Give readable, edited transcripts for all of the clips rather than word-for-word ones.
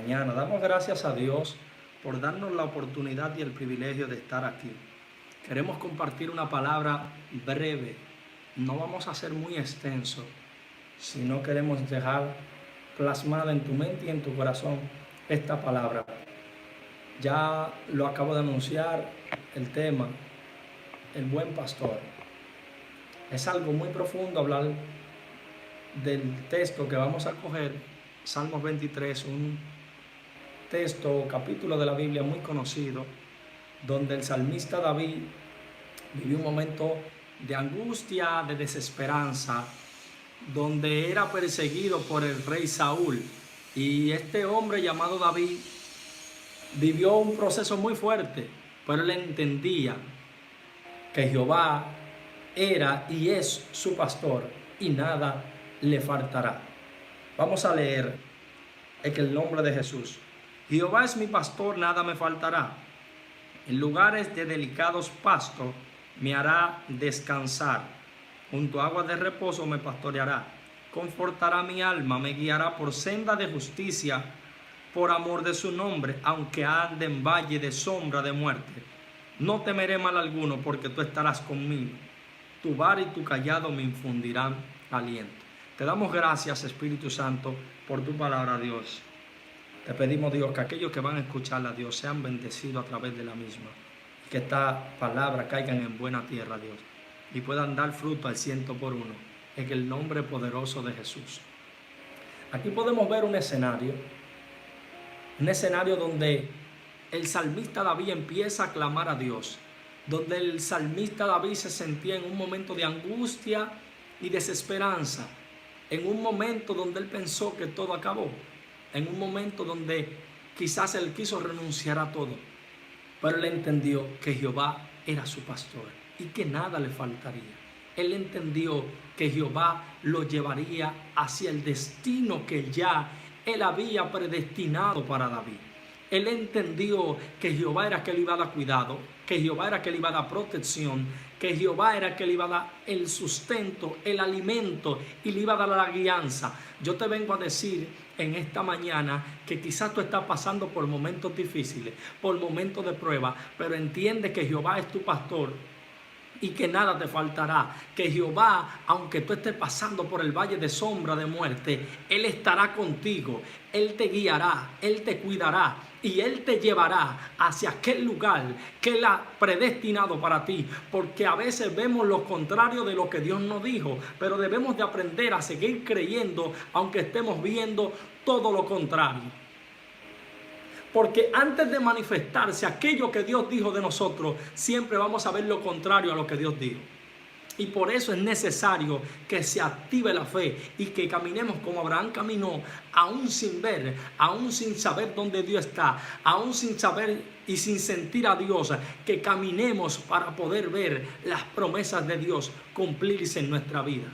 mañana. Damos gracias a Dios por darnos la oportunidad y el privilegio de estar aquí. Queremos compartir una palabra breve. No vamos a ser muy extenso, sino queremos dejar plasmada en tu mente y en tu corazón esta palabra. Ya lo acabo de anunciar, el tema, el buen pastor. Es algo muy profundo hablar del texto que vamos a coger, Salmos 23, un texto, capítulo de la Biblia muy conocido, donde el salmista David vivió un momento de angustia, de desesperanza, donde era perseguido por el rey Saúl. Y este hombre llamado David vivió un proceso muy fuerte, pero él entendía que Jehová era y es su pastor y nada le faltará. Vamos a leer en el nombre de Jesús. Jehová es mi pastor, nada me faltará. En lugares de delicados pastos me hará descansar. Junto a aguas de reposo me pastoreará. Confortará mi alma, me guiará por senda de justicia, por amor de su nombre, aunque ande en valle de sombra de muerte. No temeré mal alguno, porque tú estarás conmigo. Tu vara y tu callado me infundirán aliento. Te damos gracias, Espíritu Santo, por tu palabra, Dios. Te pedimos, Dios, que aquellos que van a escucharla, Dios, sean bendecidos a través de la misma. Que esta palabra caigan en buena tierra, Dios, y puedan dar fruto al 100 por 1, en el nombre poderoso de Jesús. Aquí podemos ver un escenario donde el salmista David empieza a clamar a Dios, donde el salmista David se sentía en un momento de angustia y desesperanza, en un momento donde él pensó que todo acabó, en un momento donde quizás él quiso renunciar a todo, pero él entendió que Jehová era su pastor y que nada le faltaría. Él entendió que Jehová lo llevaría hacia el destino que ya él había predestinado para David. Él entendió que Jehová era que le iba a dar cuidado, que Jehová era que le iba a dar protección, que Jehová era que le iba a dar el sustento, el alimento y le iba a dar la guianza. Yo te vengo a decir en esta mañana que quizás tú estás pasando por momentos difíciles, por momentos de prueba, pero entiende que Jehová es tu pastor y que nada te faltará, que Jehová, aunque tú estés pasando por el valle de sombra de muerte, Él estará contigo, Él te guiará, Él te cuidará y Él te llevará hacia aquel lugar que Él ha predestinado para ti, porque a veces vemos lo contrario de lo que Dios nos dijo, pero debemos de aprender a seguir creyendo aunque estemos viendo todo lo contrario. Porque antes de manifestarse aquello que Dios dijo de nosotros, siempre vamos a ver lo contrario a lo que Dios dijo. Y por eso es necesario que se active la fe y que caminemos como Abraham caminó, aún sin ver, aún sin saber dónde Dios está, aún sin saber y sin sentir a Dios, que caminemos para poder ver las promesas de Dios cumplirse en nuestra vida.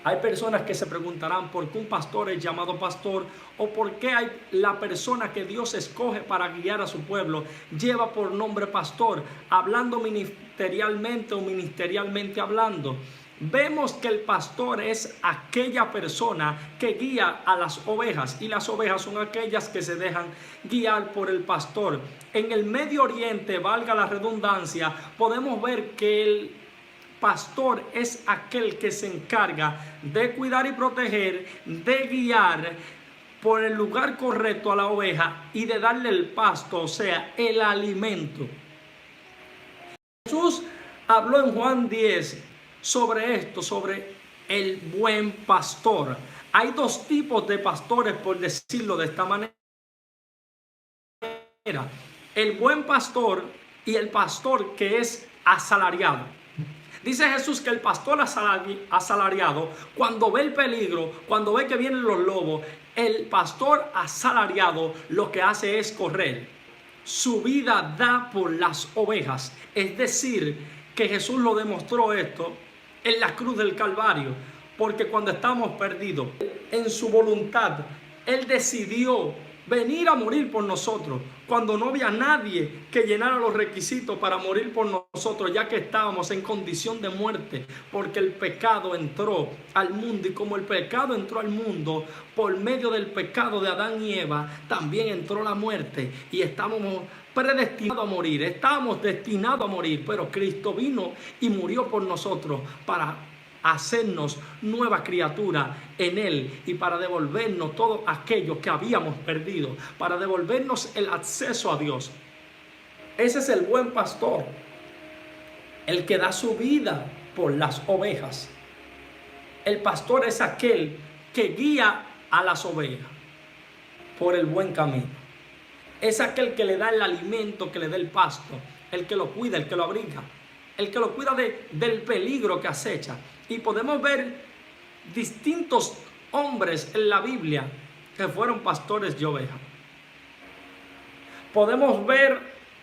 Hay personas que se preguntarán por qué un pastor es llamado pastor o por qué la persona que Dios escoge para guiar a su pueblo lleva por nombre pastor, hablando ministerialmente o ministerialmente hablando. Vemos que el pastor es aquella persona que guía a las ovejas y las ovejas son aquellas que se dejan guiar por el pastor. En el Medio Oriente, valga la redundancia, podemos ver que el pastor es aquel que se encarga de cuidar y proteger, de guiar por el lugar correcto a la oveja y de darle el pasto, o sea, el alimento. Jesús habló en Juan 10 sobre esto, sobre el buen pastor. Hay dos tipos de pastores, por decirlo de esta manera. El buen pastor y el pastor que es asalariado. Dice Jesús que el pastor asalariado, cuando ve el peligro, cuando ve que vienen los lobos, el pastor asalariado lo que hace es correr. Su vida da por las ovejas. Es decir, que Jesús lo demostró esto en la cruz del Calvario. Porque cuando estamos perdidos, en su voluntad, Él decidió venir a morir por nosotros, cuando no había nadie que llenara los requisitos para morir por nosotros, ya que estábamos en condición de muerte, porque el pecado entró al mundo, y como el pecado entró al mundo, por medio del pecado de Adán y Eva, también entró la muerte, y estábamos predestinados a morir, estábamos destinados a morir, pero Cristo vino y murió por nosotros para hacernos nueva criatura en Él y para devolvernos todo aquello que habíamos perdido, para devolvernos el acceso a Dios. Ese es el buen pastor, el que da su vida por las ovejas. El pastor es aquel que guía a las ovejas por el buen camino. Es aquel que le da el alimento, que le da el pasto, el que lo cuida, el que lo abriga, el que lo cuida del peligro que acecha. Y podemos ver distintos hombres en la Biblia que fueron pastores de ovejas. Podemos ver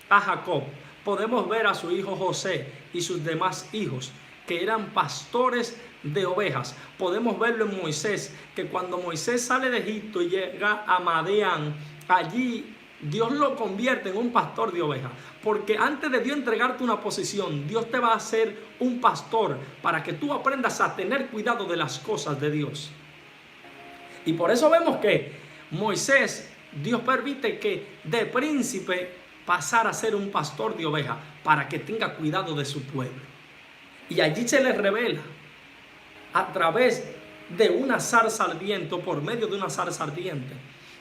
a Jacob, podemos ver a su hijo José y sus demás hijos que eran pastores de ovejas. Podemos verlo en Moisés, que cuando Moisés sale de Egipto y llega a Madián, allí Dios lo convierte en un pastor de ovejas. Porque antes de Dios entregarte una posición, Dios te va a hacer un pastor para que tú aprendas a tener cuidado de las cosas de Dios. Y por eso vemos que Moisés, Dios permite que de príncipe pasara a ser un pastor de ovejas para que tenga cuidado de su pueblo. Y allí se le revela a través de una zarza ardiente, o por medio de una zarza ardiente.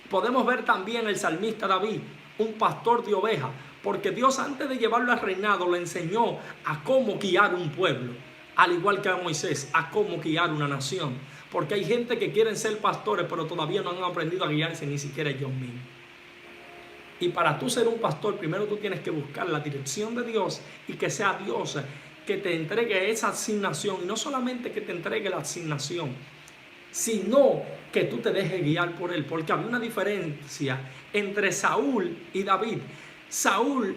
Podemos ver también el salmista David, un pastor de ovejas, porque Dios antes de llevarlo al reinado le enseñó a cómo guiar un pueblo, al igual que a Moisés, a cómo guiar una nación. Porque hay gente que quieren ser pastores, pero todavía no han aprendido a guiarse ni siquiera ellos mismos. Y para tú ser un pastor, primero tú tienes que buscar la dirección de Dios y que sea Dios que te entregue esa asignación. Y no solamente que te entregue la asignación, sino que tú te dejes guiar por Él. Porque había una diferencia entre Saúl y David. Saúl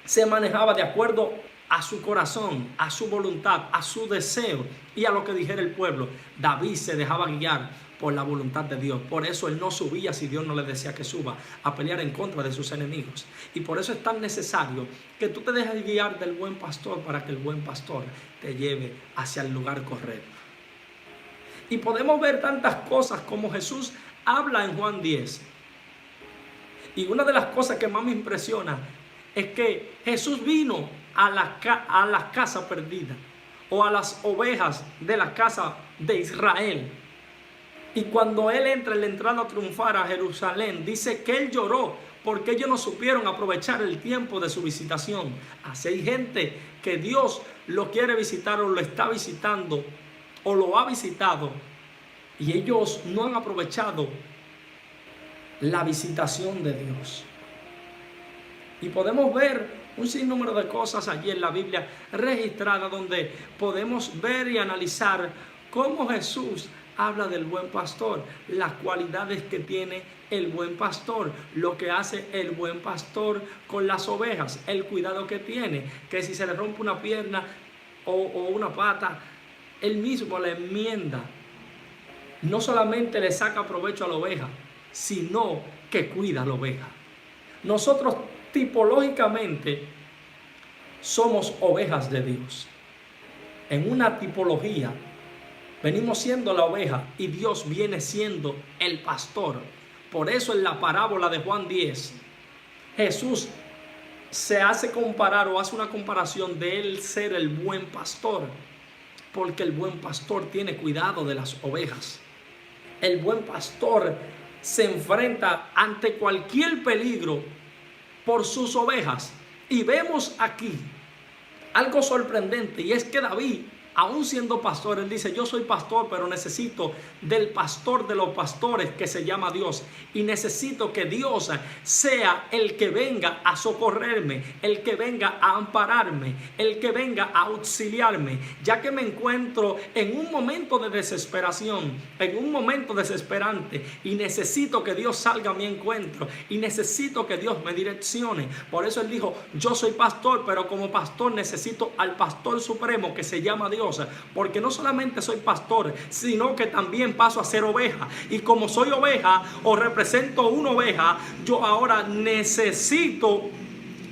se manejaba de acuerdo a su corazón, a su voluntad, a su deseo y a lo que dijera el pueblo. David se dejaba guiar por la voluntad de Dios. Por eso él no subía si Dios no le decía que suba a pelear en contra de sus enemigos. Y por eso es tan necesario que tú te dejes guiar del buen pastor para que el buen pastor te lleve hacia el lugar correcto. Y podemos ver tantas cosas como Jesús habla en Juan 10. Y una de las cosas que más me impresiona es que Jesús vino a la casa perdida, o a las ovejas de la casa de Israel. Y cuando Él entra en la entrada triunfal a Jerusalén, dice que Él lloró porque ellos no supieron aprovechar el tiempo de su visitación. Así hay gente que Dios lo quiere visitar o lo está visitando o lo ha visitado, y ellos no han aprovechado la visitación de Dios. Y podemos ver un sinnúmero de cosas allí en la Biblia registradas, donde podemos ver y analizar cómo Jesús habla del buen pastor, las cualidades que tiene el buen pastor, lo que hace el buen pastor con las ovejas, el cuidado que tiene, que si se le rompe una pierna o una pata, él mismo la enmienda. No solamente le saca provecho a la oveja, sino que cuida a la oveja. Nosotros tipológicamente somos ovejas de Dios. En una tipología venimos siendo la oveja y Dios viene siendo el pastor. Por eso en la parábola de Juan 10, Jesús se hace comparar o hace una comparación de él ser el buen pastor, porque el buen pastor tiene cuidado de las ovejas. El buen pastor se enfrenta ante cualquier peligro por sus ovejas. Y vemos aquí algo sorprendente, y es que David, aún siendo pastor, él dice: yo soy pastor, pero necesito del pastor de los pastores que se llama Dios. Y necesito que Dios sea el que venga a socorrerme, el que venga a ampararme, el que venga a auxiliarme, ya que me encuentro en un momento de desesperación, en un momento desesperante, y necesito que Dios salga a mi encuentro, y necesito que Dios me direccione. Por eso él dijo: yo soy pastor, pero como pastor necesito al pastor supremo que se llama Dios, Dios, porque no solamente soy pastor, sino que también paso a ser oveja. Y como soy oveja o represento una oveja, yo ahora necesito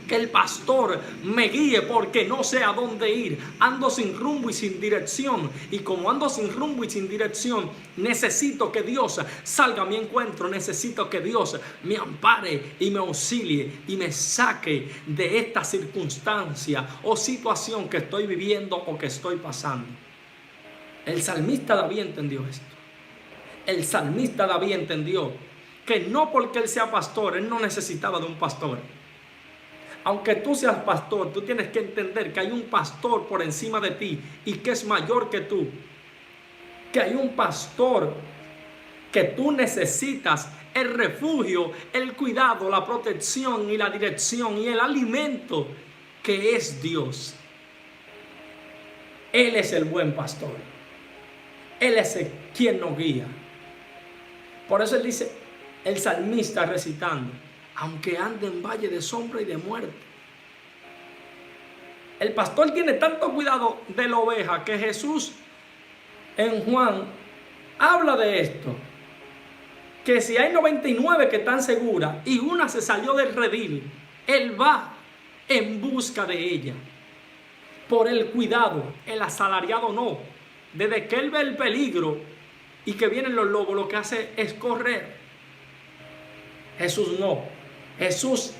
que el pastor me guíe, porque no sé a dónde ir. Ando sin rumbo y sin dirección. Y como ando sin rumbo y sin dirección, necesito que Dios salga a mi encuentro. Necesito que Dios me ampare y me auxilie y me saque de esta circunstancia o situación que estoy viviendo o que estoy pasando. El salmista David entendió esto. El salmista David entendió que no porque él sea pastor, él no necesitaba de un pastor. Aunque tú seas pastor, tú tienes que entender que hay un pastor por encima de ti y que es mayor que tú. Que hay un pastor que tú necesitas el refugio, el cuidado, la protección y la dirección y el alimento que es Dios. Él es el buen pastor. Él es quien nos guía. Por eso él dice, el salmista recitando, aunque ande en valle de sombra y de muerte. El pastor tiene tanto cuidado de la oveja que Jesús en Juan habla de esto. Que si hay 99 que están seguras y una se salió del redil, él va en busca de ella. Por el cuidado, el asalariado no. Desde que él ve el peligro y que vienen los lobos, lo que hace es correr. Jesús no. Jesús,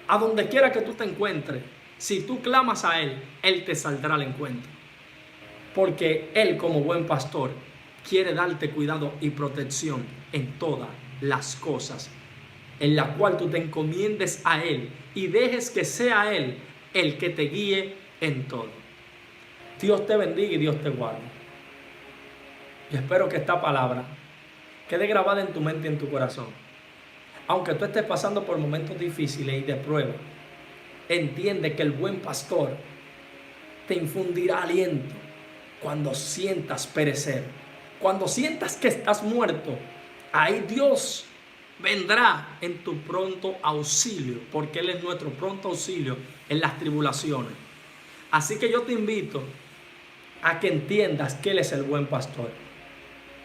a donde quiera que tú te encuentres, si tú clamas a Él, Él te saldrá al encuentro. Porque Él, como buen pastor, quiere darte cuidado y protección en todas las cosas, en la cual tú te encomiendes a Él y dejes que sea Él el que te guíe en todo. Dios te bendiga y Dios te guarde. Y espero que esta palabra quede grabada en tu mente y en tu corazón. Aunque tú estés pasando por momentos difíciles y de prueba, entiende que el buen pastor te infundirá aliento cuando sientas perecer. Cuando sientas que estás muerto, ahí Dios vendrá en tu pronto auxilio, porque Él es nuestro pronto auxilio en las tribulaciones. Así que yo te invito a que entiendas que Él es el buen pastor.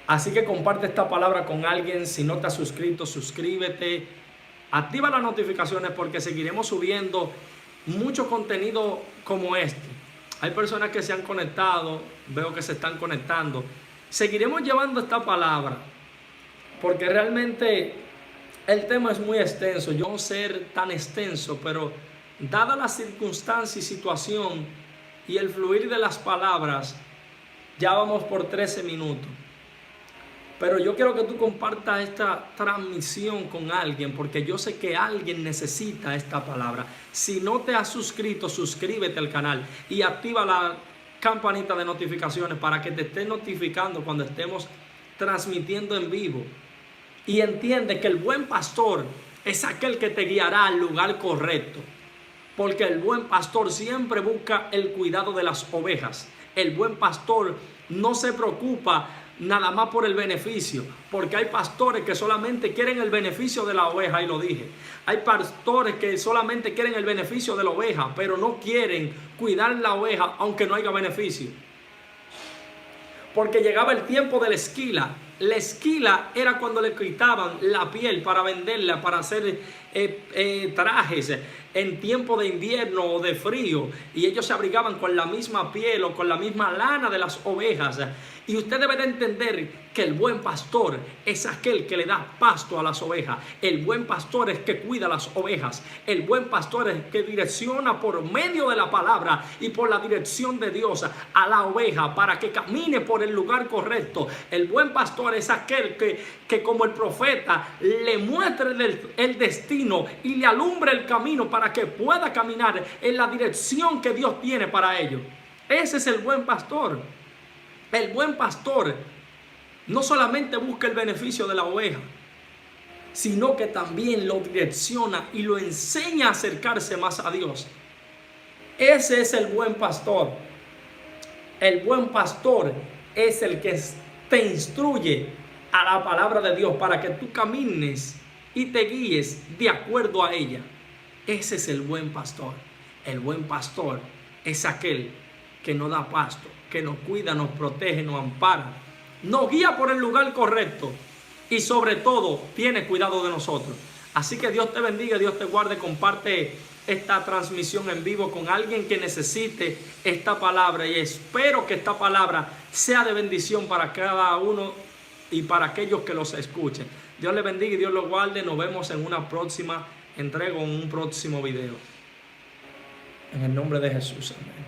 Así que comparte esta palabra con alguien. Si no te has suscrito, suscríbete. Activa las notificaciones porque seguiremos subiendo mucho contenido como este. Hay personas que se han conectado, veo que se están conectando. Seguiremos llevando esta palabra porque realmente el tema es muy extenso. Yo no ser tan extenso, pero dada la circunstancia y situación y el fluir de las palabras, ya vamos por 13 minutos. Pero yo quiero que tú compartas esta transmisión con alguien, porque yo sé que alguien necesita esta palabra. Si no te has suscrito, suscríbete al canal y activa la campanita de notificaciones para que te esté notificando cuando estemos transmitiendo en vivo. Y entiende que el buen pastor es aquel que te guiará al lugar correcto, porque el buen pastor siempre busca el cuidado de las ovejas. El buen pastor no se preocupa nada más por el beneficio, porque hay pastores que solamente quieren el beneficio de la oveja, y lo dije. Hay pastores que solamente quieren el beneficio de la oveja, pero no quieren cuidar la oveja aunque no haya beneficio. Porque llegaba el tiempo de la esquila. La esquila era cuando le quitaban la piel para venderla, para hacer trajes en tiempo de invierno o de frío, y ellos se abrigaban con la misma piel o con la misma lana de las ovejas. Y usted debe de entender que el buen pastor es aquel que le da pasto a las ovejas. El buen pastor es que cuida las ovejas. El buen pastor es que direcciona por medio de la palabra y por la dirección de Dios a la oveja para que camine por el lugar correcto. El buen pastor es aquel que como el profeta le muestre el destino y le alumbre el camino para que pueda caminar en la dirección que Dios tiene para ellos. Ese es el buen pastor. El buen pastor no solamente busca el beneficio de la oveja, sino que también lo direcciona y lo enseña a acercarse más a Dios. Ese es el buen pastor. El buen pastor es el que te instruye a la palabra de Dios para que tú camines y te guíes de acuerdo a ella. Ese es el buen pastor. El buen pastor es aquel que no da pasto, que nos cuida, nos protege, nos ampara, nos guía por el lugar correcto y sobre todo tiene cuidado de nosotros. Así que Dios te bendiga, Dios te guarde. Comparte esta transmisión en vivo con alguien que necesite esta palabra, y espero que esta palabra sea de bendición para cada uno y para aquellos que los escuchen. Dios le bendiga y Dios los guarde. Nos vemos en una próxima entrega o en un próximo video. En el nombre de Jesús, amén.